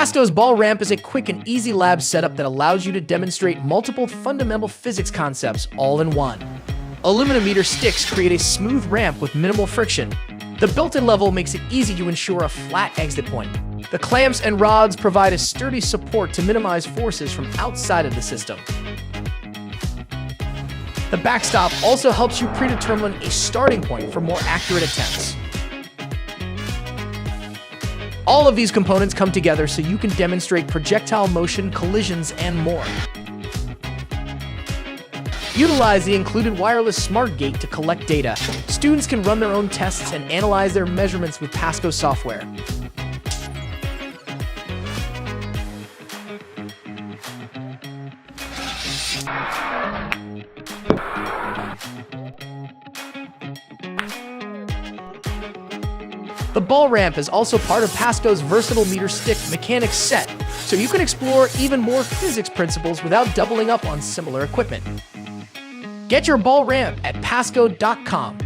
PASCO's ball ramp is a quick and easy lab setup that allows you to demonstrate multiple fundamental physics concepts all in one. Aluminum meter sticks create a smooth ramp with minimal friction. The built-in level makes it easy to ensure a flat exit point. The clamps and rods provide a sturdy support to minimize forces from outside of the system. The backstop also helps you predetermine a starting point for more accurate attempts. All of these components come together so you can demonstrate projectile motion, collisions, and more. Utilize the included wireless smart gate to collect data. Students can run their own tests and analyze their measurements with PASCO software. The ball ramp is also part of PASCO's versatile meter stick mechanics set, so you can explore even more physics principles without doubling up on similar equipment. Get your ball ramp at pasco.com.